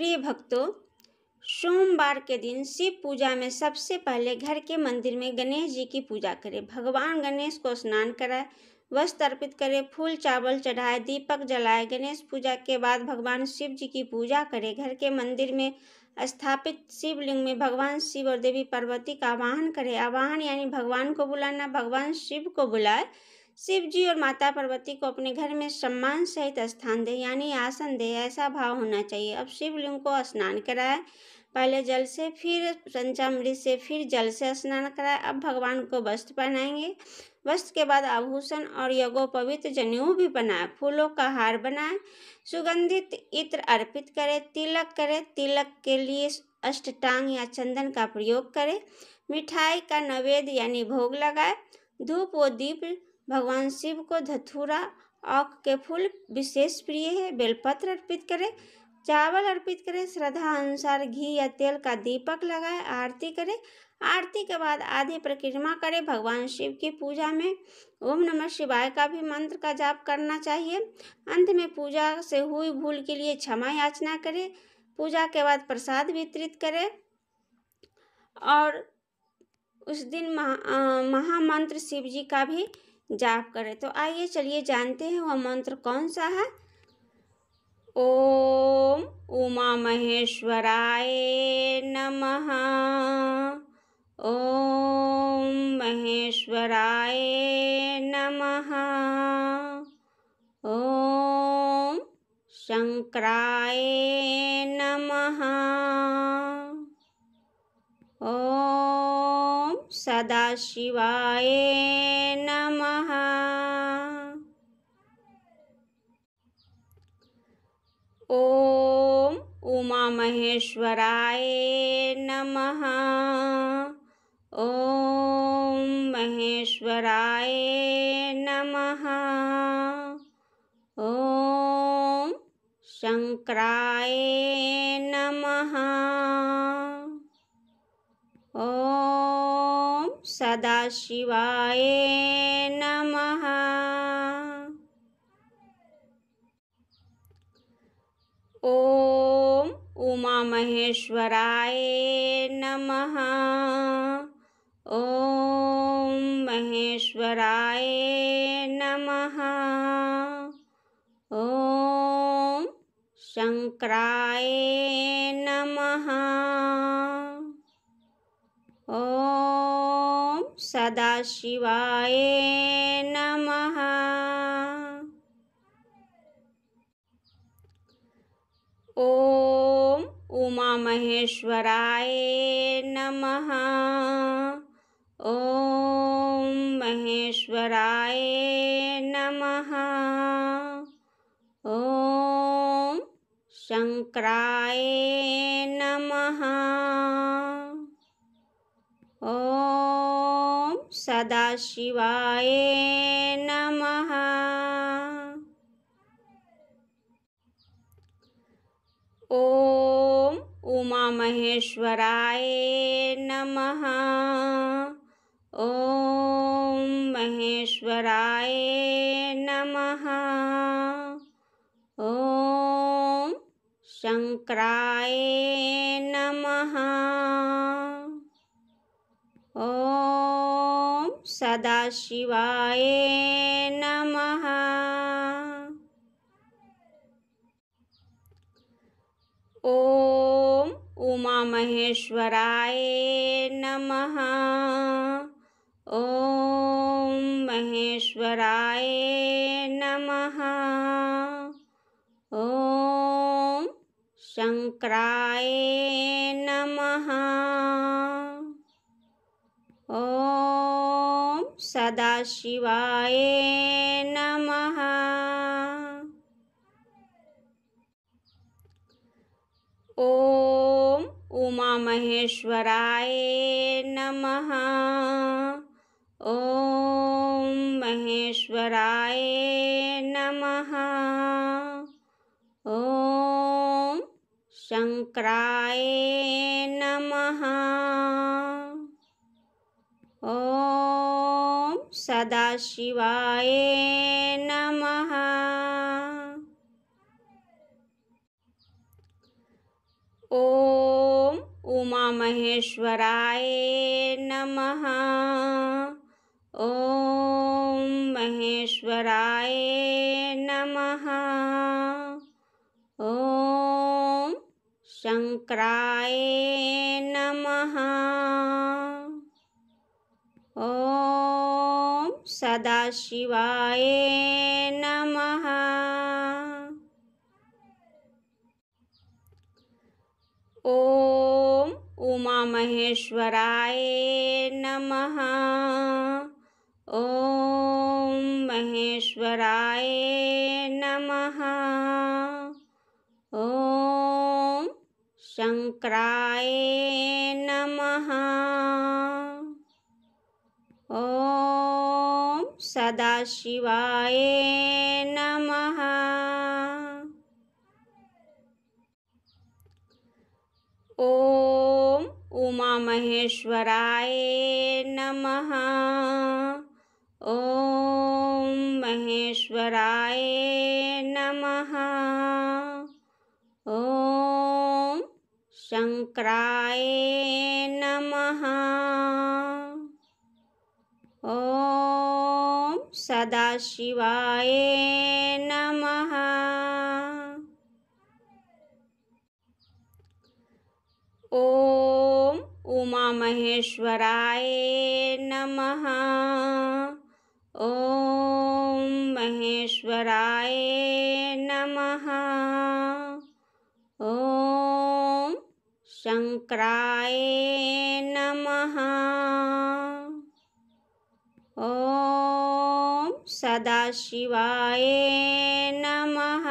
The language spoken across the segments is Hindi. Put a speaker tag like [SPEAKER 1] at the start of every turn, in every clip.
[SPEAKER 1] प्रिय भक्तों, सोमवार के दिन शिव पूजा में सबसे पहले घर के मंदिर में गणेश जी की पूजा करें। भगवान गणेश को स्नान कराएं, वस्त्र अर्पित करें, फूल चावल चढ़ाए, दीपक जलाए। गणेश पूजा के बाद भगवान शिव जी की पूजा करें। घर के मंदिर में स्थापित शिवलिंग में भगवान शिव और देवी पार्वती का आवाहन करें। आवाहन यानी भगवान को बुलाना, भगवान शिव को बुलाए। शिव जी और माता पार्वती को अपने घर में सम्मान सहित स्थान दे यानी आसन दे, ऐसा भाव होना चाहिए। अब शिवलिंग को स्नान कराए, पहले जल से, फिर पंचामृत से, फिर जल से स्नान कराए। अब भगवान को वस्त्र पहनाएंगे। वस्त्र के बाद आभूषण और यज्ञोपवीत जनेऊ भी बनाए, फूलों का हार बनाए, सुगंधित इत्र अर्पित करे, तिलक करे। तिलक के लिए अष्टटांग या चंदन का प्रयोग करे। मिठाई का नैवेद्य यानी भोग लगाए। धूप व दीप भगवान शिव को धतूरा, औक के फूल विशेष प्रिय है, बेलपत्र अर्पित करें, चावल अर्पित करें। श्रद्धा अनुसार घी या तेल का दीपक लगाए, आरती करें। आरती के बाद आधी परिक्रमा करें। भगवान शिव की पूजा में ओम नमः शिवाय का भी मंत्र का जाप करना चाहिए। अंत में पूजा से हुई भूल के लिए क्षमा याचना करें। पूजा के बाद प्रसाद वितरित करें और उस दिन महामंत्र शिव जी का भी जाप करें। तो आइए चलिए जानते हैं वह मंत्र कौन सा है। ओम उमा महेश्वराय नमः। ओम महेश्वराय नमः। ओम शंकराय नमः। ओम सदाशिवाय नमः। ओम उमा महेश्वराय नमः। ओम महेश्वराय नमः। ओम शंकराय नमः। ओम सदाशिवाय नमः। ओम उमा महेश्वराय नमः। ओम महेश्वराय नमः। ओम शंकराय नमः। ओम सदाशिवाय नमः। ओम उमा महेश्वराय नमः। ओम महेश्वराय नमः। ओम शंकराय नमः। ओम सदाशिवाय नमः। ओम उमा महेश्वराय नमः। ओम महेश्वराय नमः। ओम शंकराय नमः। ओम सदाशिवाय नमः। ओम उमा महेश्वराय नमः। ओम महेश्वराय नमः। ओम शंकराय नमः। ओम सदाशिवाय नमः। ओम उमा महेश्वराय नमः। ओम महेश्वराय नमः। ओम शंकराय नमः। ओम सदाशिवाय नमः। ॐ उमामहेश्वराय नमः। ॐ महेश्वराय नमः। ॐ शंकराय नमः। ॐ सदाशिवाय नमः। ॐ उमामहेश्वराय नमः। ॐ महेश्वराय नमः। ॐ शंकराय नमः। ॐ सदाशिवाय नमः। ॐ उमामहेश्वराय नमः। ॐ महेश्वराय नमः। ॐ शंकराय नमः। ॐ सदाशिवाय नमः। ॐ उमामहेश्वराय नमः। ॐ महेश्वराय नमः। ॐ शंकराय नमः। ॐ सदाशिवाय नमः।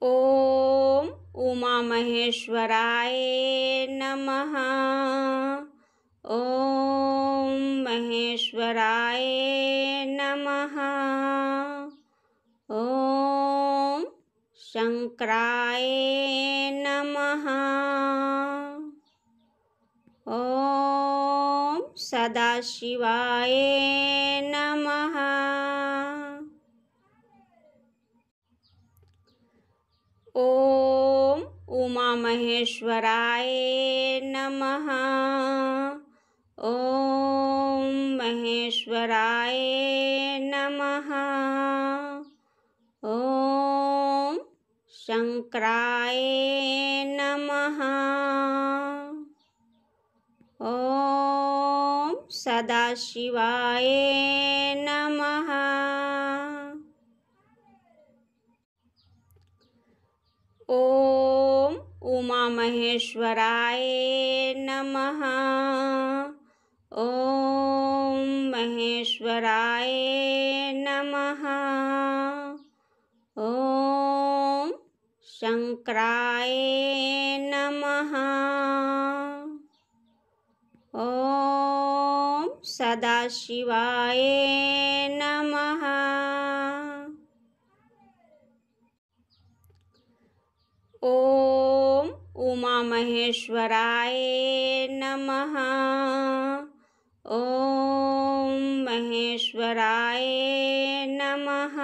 [SPEAKER 1] ॐ उमामहेश्वराय नमः। ॐ महेश्वराय नमः। ॐ शंकराय नमः। ॐ सदाशिवाय नमः। ॐ उमामहेश्वराय नमः। ॐ महेश्वराय नमः। ॐ शंकराय नमः। ॐ सदाशिवाय नमः। ॐ उमामहेश्वराय नमः। ॐ महेश्वराय नमः। ॐ शंकराय नमः। ॐ सदाशिवाय नमः। ॐ उमामहेश्वराय नमः। ॐ महेश्वराय नमः।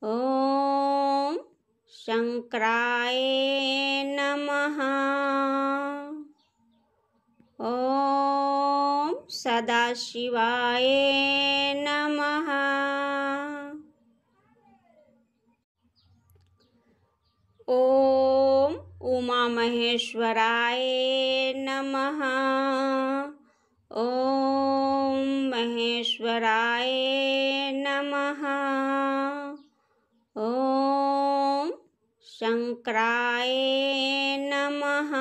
[SPEAKER 1] ॐ शंकराय नमः। ॐ सदाशिवाय नमः। ॐ उमामहेश्वराय नमः। ॐ महेश्वराय नमः। ॐ शंकराय नमः।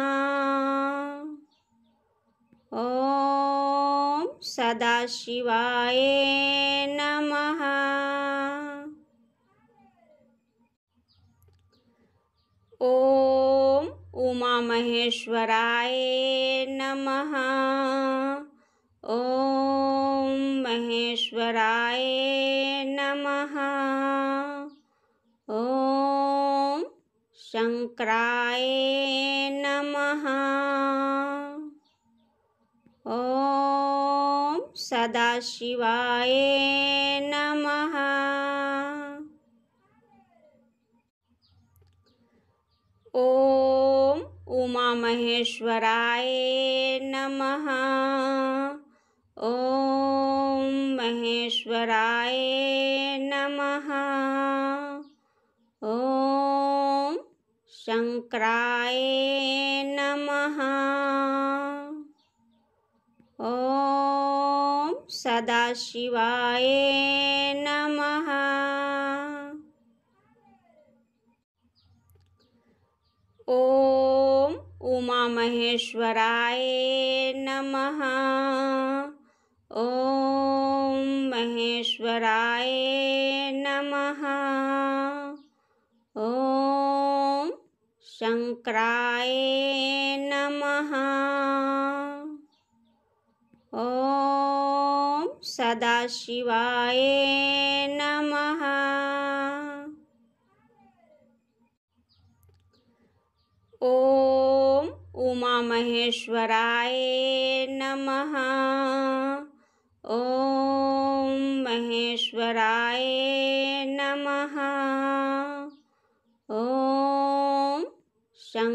[SPEAKER 1] ॐ सदाशिवाय नमः। ॐ उमामहेश्वराय नमः। ॐ महेश्वराय नमः। ॐ शंकराय नमः। ॐ सदाशिवाय नमः। ओम उमा महेश्वराय नमः। ओम महेश्वराय नमः। ओम शंकराय नमः। ओम सदाशिवाय नमः। ओम उमा महेश्वराय नमः। ओम महेश्वराय नमः। ओम शंकराय नमः। ओम सदाशिवाय नमः। ओम उमा महेश्वराय नमः। ओम महेश्वराय नमः। ओम शंकराय